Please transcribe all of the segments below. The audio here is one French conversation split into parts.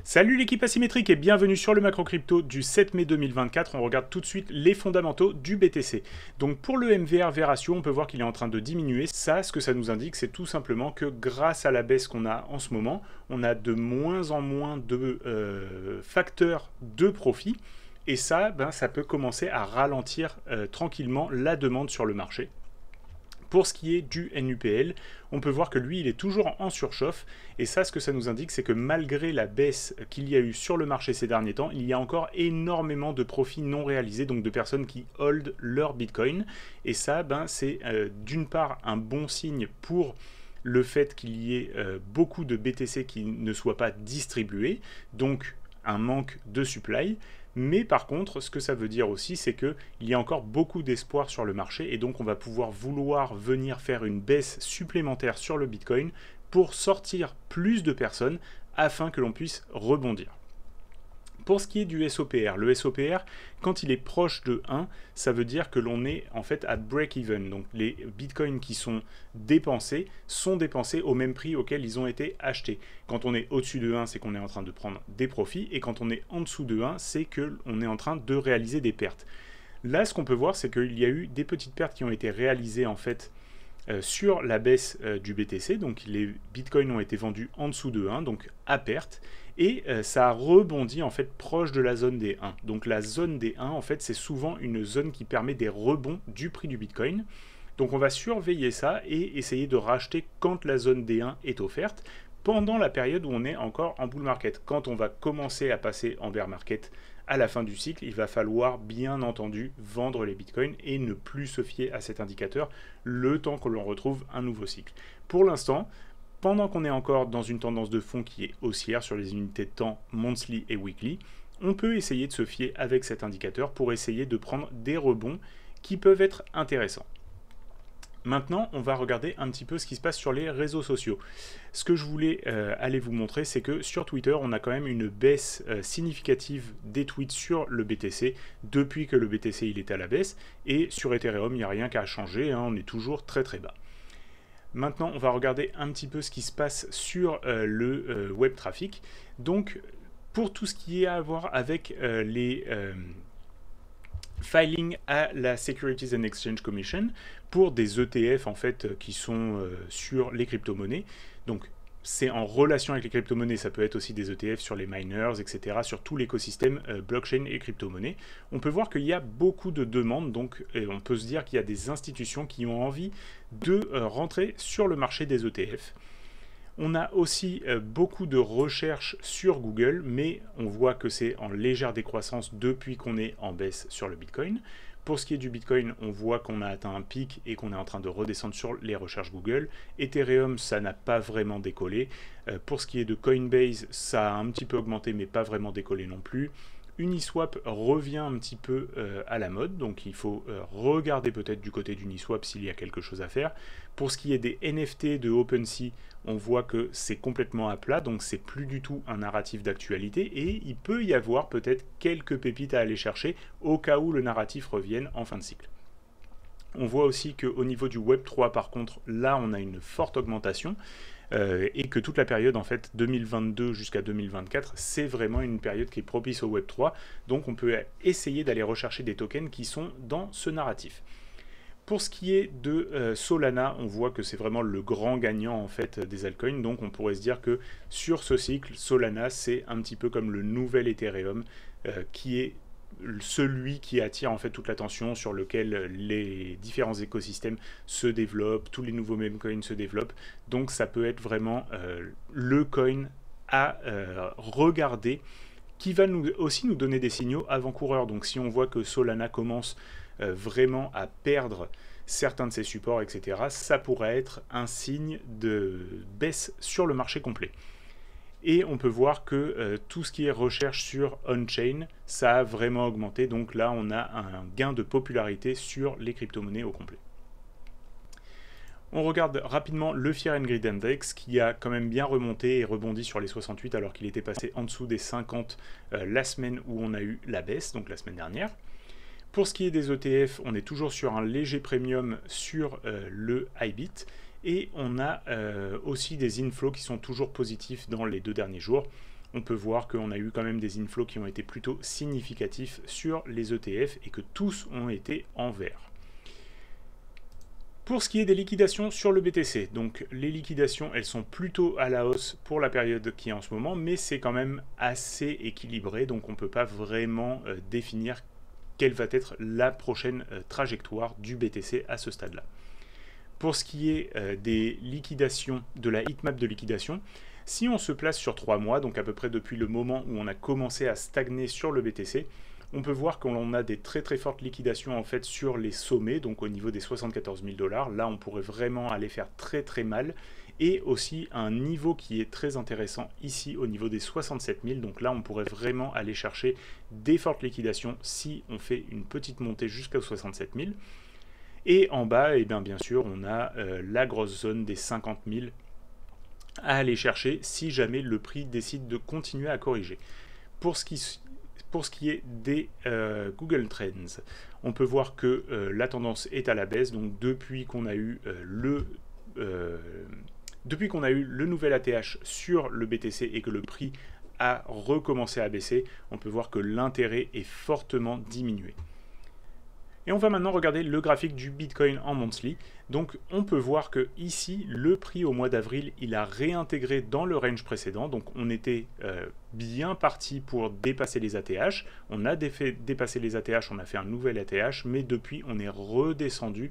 Salut l'équipe asymétrique et bienvenue sur le macro crypto du 7 mai 2024. On regarde tout de suite les fondamentaux du BTC. Donc pour le MVR ratio, on peut voir qu'il est en train de diminuer. Ça, ce que ça nous indique, c'est tout simplement que grâce à la baisse qu'on a en ce moment, on a de moins en moins de facteurs de profit. Et ça, ça peut commencer à ralentir tranquillement la demande sur le marché. Pour ce qui est du NUPL, on peut voir que lui, il est toujours en surchauffe. Et ça, ce que ça nous indique, c'est que malgré la baisse qu'il y a eu sur le marché ces derniers temps, il y a encore énormément de profits non réalisés, donc de personnes qui hold leur Bitcoin. Et ça, c'est d'une part un bon signe pour le fait qu'il y ait beaucoup de BTC qui ne soient pas distribués, donc un manque de supply. Mais par contre, ce que ça veut dire aussi, c'est qu'il y a encore beaucoup d'espoir sur le marché et donc on va pouvoir vouloir venir faire une baisse supplémentaire sur le Bitcoin pour sortir plus de personnes afin que l'on puisse rebondir. Pour ce qui est du SOPR, le SOPR, quand il est proche de 1, ça veut dire que l'on est en fait à break-even. Donc les bitcoins qui sont dépensés au même prix auquel ils ont été achetés. Quand on est au-dessus de 1, c'est qu'on est en train de prendre des profits. Et quand on est en dessous de 1, c'est qu'on est en train de réaliser des pertes. Là, ce qu'on peut voir, c'est qu'il y a eu des petites pertes qui ont été réalisées en fait sur la baisse du BTC. Donc les bitcoins ont été vendus en dessous de 1, donc à perte. Et ça a rebondi en fait proche de la zone des 1. Donc la zone des 1, en fait, c'est souvent une zone qui permet des rebonds du prix du Bitcoin. Donc on va surveiller ça et essayer de racheter quand la zone des 1 est offerte, pendant la période où on est encore en bull market. Quand on va commencer à passer en bear market à la fin du cycle, il va falloir bien entendu vendre les bitcoins et ne plus se fier à cet indicateur le temps que l'on retrouve un nouveau cycle. Pour l'instant, pendant qu'on est encore dans une tendance de fond qui est haussière sur les unités de temps monthly et weekly, on peut essayer de se fier avec cet indicateur pour essayer de prendre des rebonds qui peuvent être intéressants. Maintenant, on va regarder un petit peu ce qui se passe sur les réseaux sociaux. Ce que je voulais aller vous montrer, c'est que sur Twitter, on a quand même une baisse significative des tweets sur le BTC depuis que le BTC il est à la baisse. Et sur Ethereum, il n'y a rien qu'à changer, on est toujours très très bas. Maintenant, on va regarder un petit peu ce qui se passe sur le web traffic. Donc, pour tout ce qui est à voir avec les filing à la Securities and Exchange Commission pour des ETF en fait qui sont sur les crypto-monnaies. Donc, c'est en relation avec les crypto-monnaies, ça peut être aussi des ETF sur les miners, etc., sur tout l'écosystème blockchain et crypto-monnaies. On peut voir qu'il y a beaucoup de demandes, donc on peut se dire qu'il y a des institutions qui ont envie de rentrer sur le marché des ETF. On a aussi beaucoup de recherches sur Google, mais on voit que c'est en légère décroissance depuis qu'on est en baisse sur le Bitcoin. Pour ce qui est du Bitcoin, on voit qu'on a atteint un pic et qu'on est en train de redescendre sur les recherches Google. Ethereum, ça n'a pas vraiment décollé. Pour ce qui est de Coinbase, ça a un petit peu augmenté, mais pas vraiment décollé non plus. Uniswap revient un petit peu à la mode, donc il faut regarder peut-être du côté d'Uniswap s'il y a quelque chose à faire. Pour ce qui est des NFT de OpenSea, on voit que c'est complètement à plat, donc c'est plus du tout un narratif d'actualité et il peut y avoir peut-être quelques pépites à aller chercher au cas où le narratif revienne en fin de cycle. On voit aussi qu'au niveau du Web3, par contre, là on a une forte augmentation. Et que toute la période en fait 2022 jusqu'à 2024, c'est vraiment une période qui est propice au Web3, donc on peut essayer d'aller rechercher des tokens qui sont dans ce narratif. Pour ce qui est de Solana, on voit que c'est vraiment le grand gagnant en fait des altcoins, donc on pourrait se dire que sur ce cycle, Solana c'est un petit peu comme le nouvel Ethereum qui est celui qui attire en fait toute l'attention, sur lequel les différents écosystèmes se développent, tous les nouveaux meme coins se développent. Donc ça peut être vraiment le coin à regarder, qui va aussi nous donner des signaux avant-coureurs. Donc si on voit que Solana commence vraiment à perdre certains de ses supports, etc., ça pourrait être un signe de baisse sur le marché complet. Et on peut voir que tout ce qui est recherche sur on-chain, ça a vraiment augmenté. Donc là, on a un gain de popularité sur les crypto-monnaies au complet. On regarde rapidement le Fear and Greed Index qui a quand même bien remonté et rebondi sur les 68 alors qu'il était passé en dessous des 50 la semaine où on a eu la baisse, donc la semaine dernière. Pour ce qui est des ETF, on est toujours sur un léger premium sur le IBIT. Et on a aussi des inflows qui sont toujours positifs dans les 2 derniers jours. on peut voir qu'on a eu quand même des inflows qui ont été plutôt significatifs sur les ETF et que tous ont été en vert. Pour ce qui est des liquidations sur le BTC, donc les liquidations, elles sont plutôt à la hausse pour la période qui est en ce moment, mais c'est quand même assez équilibré, donc on ne peut pas vraiment définir quelle va être la prochaine trajectoire du BTC à ce stade-là. Pour ce qui est des liquidations, de la heatmap de liquidation, si on se place sur 3 mois, donc à peu près depuis le moment où on a commencé à stagner sur le BTC, on peut voir qu'on a des très très fortes liquidations en fait sur les sommets, donc au niveau des 74 000 $. Là, on pourrait vraiment aller faire très très mal. Et aussi un niveau qui est très intéressant ici au niveau des 67 000. Donc là, on pourrait vraiment aller chercher des fortes liquidations si on fait une petite montée jusqu'aux 67 000. Et en bas, eh bien sûr, on a la grosse zone des 50 000 à aller chercher si jamais le prix décide de continuer à corriger. Pour ce qui est des Google Trends, on peut voir que la tendance est à la baisse. Donc depuis qu'on a eu le nouvel ATH sur le BTC et que le prix a recommencé à baisser, on peut voir que l'intérêt est fortement diminué. Et on va maintenant regarder le graphique du Bitcoin en monthly. Donc on peut voir que ici, le prix au mois d'avril, il a réintégré dans le range précédent. Donc on était bien parti pour dépasser les ATH. On a dépassé les ATH, on a fait un nouvel ATH, mais depuis on est redescendu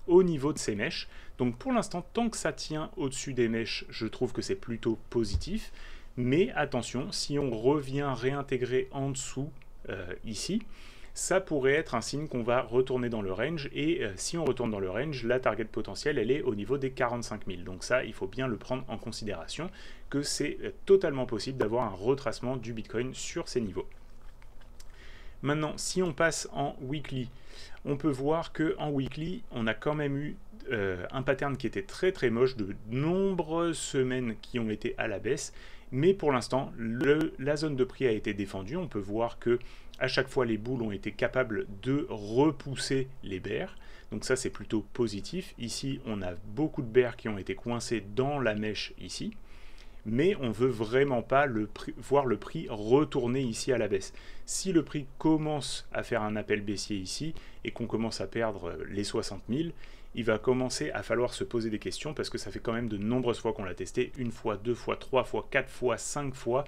au niveau de ces mèches. Donc pour l'instant, tant que ça tient au-dessus des mèches, je trouve que c'est plutôt positif. Mais attention, si on revient réintégrer en dessous ici, ça pourrait être un signe qu'on va retourner dans le range, et si on retourne dans le range, la target potentielle, elle est au niveau des 45 000. Donc ça, il faut bien le prendre en considération, que c'est totalement possible d'avoir un retracement du Bitcoin sur ces niveaux. Maintenant, si on passe en weekly, on peut voir qu'en weekly, on a quand même eu un pattern qui était très très moche, de nombreuses semaines qui ont été à la baisse, mais pour l'instant, la zone de prix a été défendue. On peut voir que à chaque fois, les boules ont été capables de repousser les bears. Donc ça, c'est plutôt positif. Ici, on a beaucoup de bears qui ont été coincés dans la mèche ici. Mais on ne veut vraiment pas voir le prix retourner ici à la baisse. Si le prix commence à faire un appel baissier ici et qu'on commence à perdre les 60 000, il va commencer à falloir se poser des questions, parce que ça fait quand même de nombreuses fois qu'on l'a testé, 1 fois, 2 fois, 3 fois, 4 fois, 5 fois.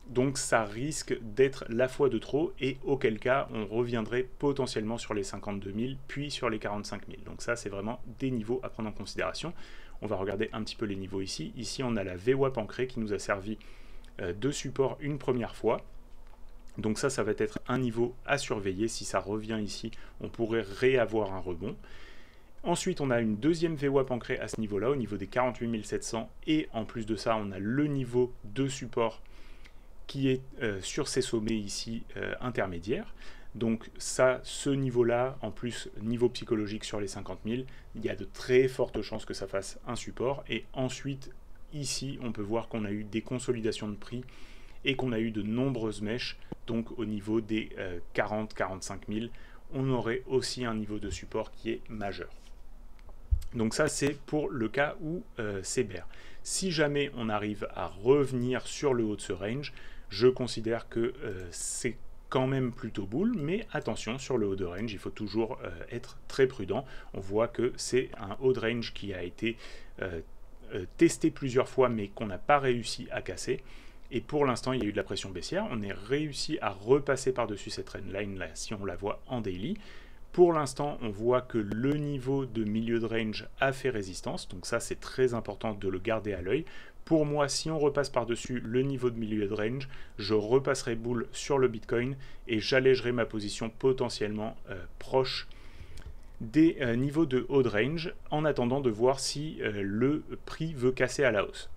Donc ça risque d'être la fois de trop, et auquel cas on reviendrait potentiellement sur les 52 000 puis sur les 45 000. Donc ça, c'est vraiment des niveaux à prendre en considération. On va regarder un petit peu les niveaux ici. Ici on a la VWAP ancrée qui nous a servi de support une première fois. Donc ça va être un niveau à surveiller. Si ça revient ici, on pourrait réavoir un rebond. Ensuite, on a une deuxième VWAP ancrée à ce niveau-là, au niveau des 48 700, et en plus de ça, on a le niveau de support qui est sur ces sommets ici intermédiaires. Donc ça, ce niveau-là, en plus niveau psychologique sur les 50 000, il y a de très fortes chances que ça fasse un support. Et ensuite, ici, on peut voir qu'on a eu des consolidations de prix et qu'on a eu de nombreuses mèches. Donc au niveau des 40-45 000, on aurait aussi un niveau de support qui est majeur. Donc ça, c'est pour le cas où c'est bear. Si jamais on arrive à revenir sur le haut de ce range, je considère que c'est quand même plutôt bull, mais attention, sur le haut de range, il faut toujours être très prudent. On voit que c'est un haut de range qui a été testé plusieurs fois, mais qu'on n'a pas réussi à casser. Et pour l'instant, il y a eu de la pression baissière. On est réussi à repasser par-dessus cette trendline là, si on la voit en daily. Pour l'instant, on voit que le niveau de milieu de range a fait résistance, donc ça c'est très important de le garder à l'œil. Pour moi, si on repasse par-dessus le niveau de milieu de range, je repasserai bull sur le Bitcoin et j'allégerai ma position potentiellement proche des niveaux de haut de range, en attendant de voir si le prix veut casser à la hausse.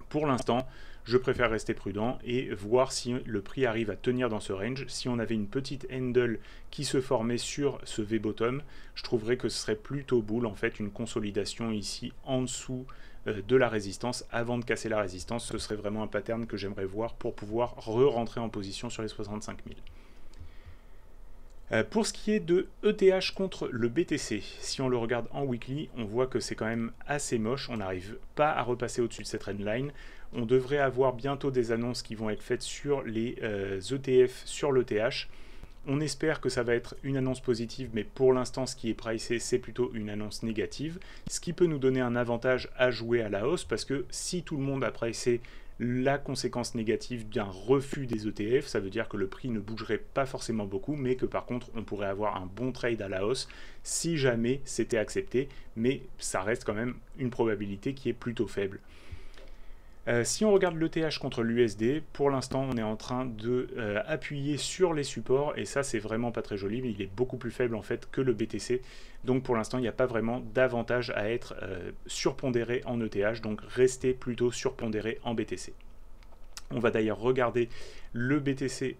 Pour l'instant, je préfère rester prudent et voir si le prix arrive à tenir dans ce range. Si on avait une petite handle qui se formait sur ce V-bottom, je trouverais que ce serait plutôt bull, en fait, une consolidation ici en dessous de la résistance. Avant de casser la résistance, ce serait vraiment un pattern que j'aimerais voir pour pouvoir re-rentrer en position sur les 65 000. Pour ce qui est de ETH contre le BTC, si on le regarde en weekly, on voit que c'est quand même assez moche, on n'arrive pas à repasser au-dessus de cette trendline. On devrait avoir bientôt des annonces qui vont être faites sur les ETF sur l'ETH. On espère que ça va être une annonce positive, mais pour l'instant, ce qui est pricé, c'est plutôt une annonce négative, ce qui peut nous donner un avantage à jouer à la hausse, parce que si tout le monde a pricé la conséquence négative d'un refus des ETF, ça veut dire que le prix ne bougerait pas forcément beaucoup, mais que par contre, on pourrait avoir un bon trade à la hausse si jamais c'était accepté, mais ça reste quand même une probabilité qui est plutôt faible. Si on regarde l'ETH contre l'USD, pour l'instant on est en train de appuyer sur les supports et ça c'est vraiment pas très joli, mais il est beaucoup plus faible en fait que le BTC, donc pour l'instant il n'y a pas vraiment d'avantage à être surpondéré en ETH, donc restez plutôt surpondéré en BTC. On va d'ailleurs regarder le BTC,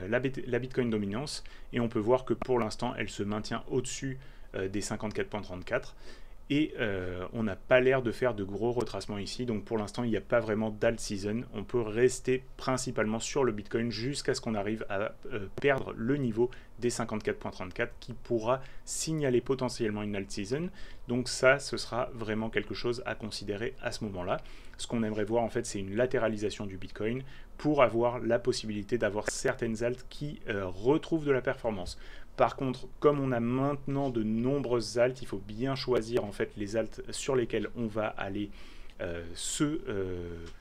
la Bitcoin Dominance, et on peut voir que pour l'instant elle se maintient au-dessus des 54,34. Et on n'a pas l'air de faire de gros retracements ici, donc pour l'instant il n'y a pas vraiment d'alt season. On peut rester principalement sur le Bitcoin jusqu'à ce qu'on arrive à perdre le niveau des 54,34 qui pourra signaler potentiellement une alt season. Donc ça, ce sera vraiment quelque chose à considérer à ce moment-là. Ce qu'on aimerait voir en fait, c'est une latéralisation du Bitcoin pour avoir la possibilité d'avoir certaines alts qui retrouvent de la performance. Par contre, comme on a maintenant de nombreuses alts, il faut bien choisir en fait les alts sur lesquelles on va aller se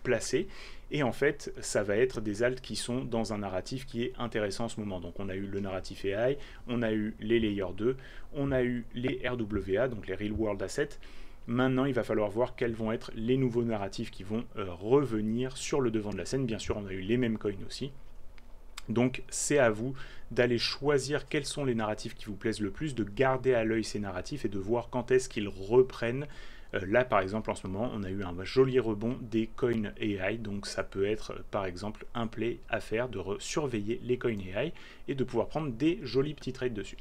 placer. Et en fait, ça va être des alts qui sont dans un narratif qui est intéressant en ce moment. Donc on a eu le narratif AI, on a eu les Layer 2, on a eu les RWA, donc les Real World Assets. Maintenant, il va falloir voir quels vont être les nouveaux narratifs qui vont revenir sur le devant de la scène. Bien sûr, on a eu les mêmes coins aussi. Donc c'est à vous d'aller choisir quels sont les narratifs qui vous plaisent le plus, de garder à l'œil ces narratifs et de voir quand est-ce qu'ils reprennent. Là par exemple en ce moment on a eu un joli rebond des coins AI, donc ça peut être par exemple un play à faire de surveiller les coins AI et de pouvoir prendre des jolis petits trades dessus.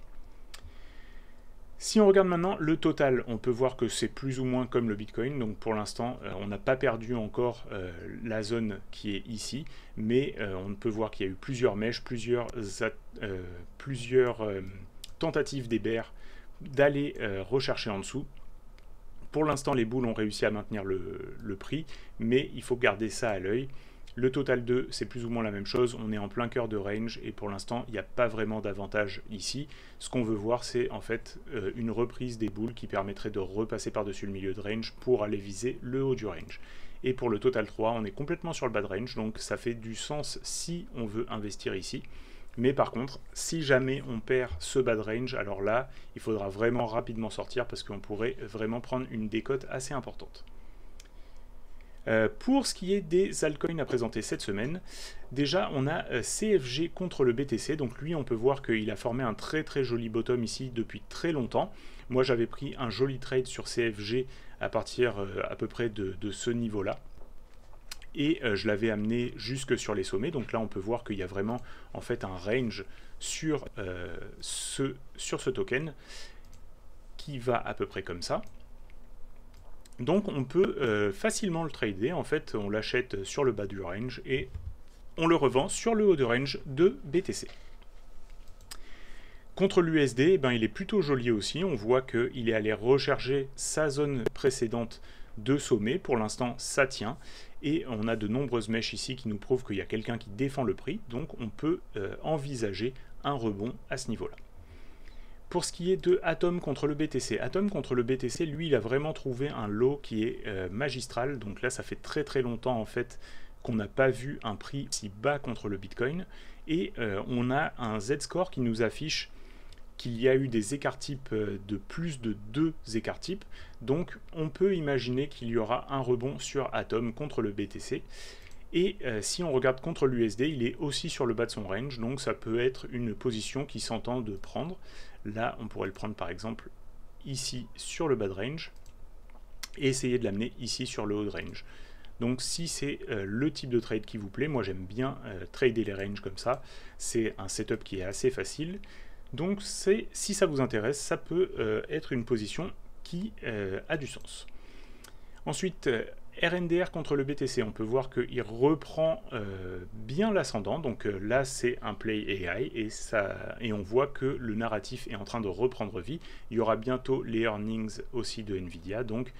Si on regarde maintenant le total, on peut voir que c'est plus ou moins comme le Bitcoin, donc pour l'instant on n'a pas perdu encore la zone qui est ici, mais on peut voir qu'il y a eu plusieurs mèches, plusieurs tentatives des bears d'aller rechercher en dessous. Pour l'instant les bulls ont réussi à maintenir le prix, mais il faut garder ça à l'œil. Le total 2, c'est plus ou moins la même chose, on est en plein cœur de range et pour l'instant, il n'y a pas vraiment d'avantage ici. Ce qu'on veut voir, c'est en fait une reprise des bulls qui permettrait de repasser par-dessus le milieu de range pour aller viser le haut du range. Et pour le total 3, on est complètement sur le bas de range, donc ça fait du sens si on veut investir ici. Mais par contre, si jamais on perd ce bas de range, alors là, il faudra vraiment rapidement sortir parce qu'on pourrait vraiment prendre une décote assez importante. Pour ce qui est des altcoins à présenter cette semaine, déjà on a CFG contre le BTC, donc lui on peut voir qu'il a formé un très joli bottom ici depuis très longtemps. Moi j'avais pris un joli trade sur CFG à partir à peu près de ce niveau-là. Et je l'avais amené jusque sur les sommets, donc là on peut voir qu'il y a vraiment en fait un range sur ce token qui va à peu près comme ça. Donc on peut facilement le trader, en fait on l'achète sur le bas du range et on le revend sur le haut de range de BTC. Contre l'USD, ben, il est plutôt joli aussi, on voit qu'il est allé recharger sa zone précédente de sommet, pour l'instant ça tient, et on a de nombreuses mèches ici qui nous prouvent qu'il y a quelqu'un qui défend le prix, donc on peut envisager un rebond à ce niveau-là. Pour ce qui est de Atom contre le BTC, Atom contre le BTC, lui, il a vraiment trouvé un lot qui est magistral. Donc là, ça fait très longtemps en fait qu'on n'a pas vu un prix si bas contre le Bitcoin. Et on a un Z-score qui nous affiche qu'il y a eu des écarts types de plus de 2 écarts types. Donc on peut imaginer qu'il y aura un rebond sur Atom contre le BTC. Et si on regarde contre l'USD, il est aussi sur le bas de son range, donc ça peut être une position qui s'entend de prendre. Là, on pourrait le prendre par exemple ici sur le bas de range et essayer de l'amener ici sur le haut de range. Donc si c'est le type de trade qui vous plaît, moi j'aime bien trader les ranges comme ça. C'est un setup qui est assez facile. Donc si ça vous intéresse, ça peut être une position qui a du sens. Ensuite, RNDR contre le BTC, on peut voir qu'il reprend bien l'ascendant, donc là c'est un play AI et on voit que le narratif est en train de reprendre vie. Il y aura bientôt les earnings aussi de Nvidia, donc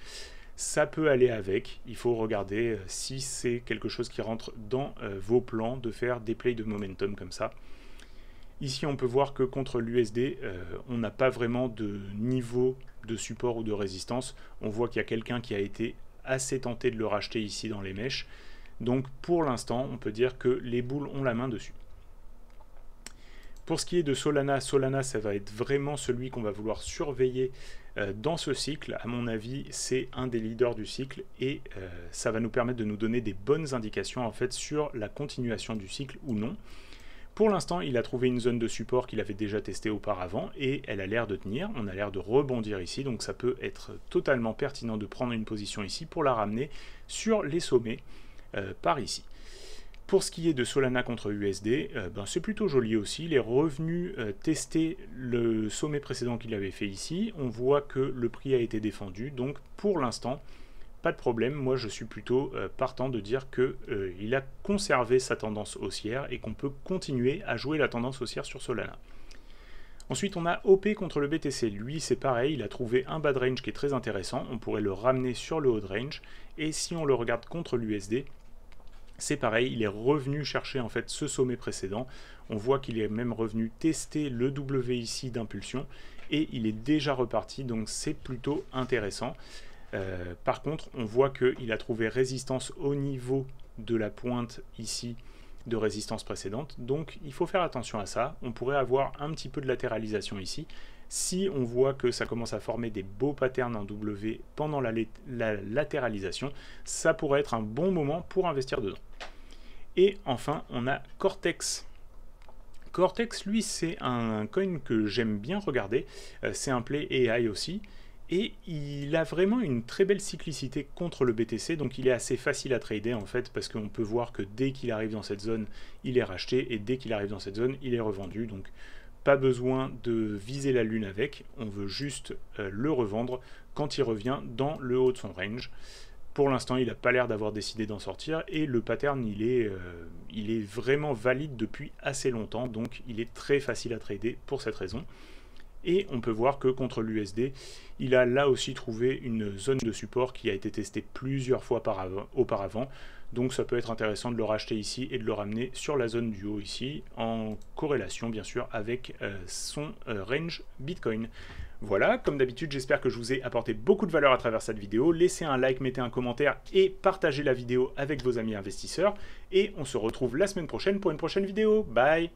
ça peut aller avec. Il faut regarder si c'est quelque chose qui rentre dans vos plans de faire des plays de momentum comme ça. Ici on peut voir que contre l'USD, on n'a pas vraiment de niveau de support ou de résistance. On voit qu'il y a quelqu'un qui a été assez tenté de le racheter ici dans les mèches. Donc pour l'instant, on peut dire que les boules ont la main dessus. Pour ce qui est de Solana, Solana, ça va être vraiment celui qu'on va vouloir surveiller dans ce cycle. À mon avis, c'est un des leaders du cycle et ça va nous permettre de nous donner des bonnes indications en fait sur la continuation du cycle ou non. Pour l'instant, il a trouvé une zone de support qu'il avait déjà testée auparavant et elle a l'air de tenir. On a l'air de rebondir ici, donc ça peut être totalement pertinent de prendre une position ici pour la ramener sur les sommets par ici. Pour ce qui est de Solana contre USD, c'est plutôt joli aussi. Il est revenu tester le sommet précédent qu'il avait fait ici. On voit que le prix a été défendu, donc pour l'instant, pas de problème. Moi, je suis plutôt partant de dire qu'il a conservé sa tendance haussière et qu'on peut continuer à jouer la tendance haussière sur Solana. Ensuite, on a OP contre le BTC. Lui, c'est pareil, il a trouvé un bad range qui est très intéressant. On pourrait le ramener sur le haut de range. Et si on le regarde contre l'USD, c'est pareil, il est revenu chercher en fait ce sommet précédent. On voit qu'il est même revenu tester le W ici d'impulsion et il est déjà reparti, donc c'est plutôt intéressant. Par contre, on voit qu'il a trouvé résistance au niveau de la pointe ici de résistance précédente, donc il faut faire attention à ça. On pourrait avoir un petit peu de latéralisation ici. Si on voit que ça commence à former des beaux patterns en W pendant la latéralisation, ça pourrait être un bon moment pour investir dedans. Et enfin, on a Cortex. Cortex, lui, c'est un coin que j'aime bien regarder. C'est un play AI aussi. Et il a vraiment une très belle cyclicité contre le BTC, donc il est assez facile à trader en fait, parce qu'on peut voir que dès qu'il arrive dans cette zone, il est racheté, et dès qu'il arrive dans cette zone, il est revendu. Donc pas besoin de viser la lune avec, on veut juste le revendre quand il revient dans le haut de son range. Pour l'instant, il n'a pas l'air d'avoir décidé d'en sortir, et le pattern, il est vraiment valide depuis assez longtemps, donc il est très facile à trader pour cette raison. Et on peut voir que contre l'USD, il a là aussi trouvé une zone de support qui a été testée plusieurs fois auparavant. Donc ça peut être intéressant de le racheter ici et de le ramener sur la zone du haut ici, en corrélation bien sûr avec son range Bitcoin. Voilà, comme d'habitude, j'espère que je vous ai apporté beaucoup de valeur à travers cette vidéo. Laissez un like, mettez un commentaire et partagez la vidéo avec vos amis investisseurs. Et on se retrouve la semaine prochaine pour une prochaine vidéo. Bye!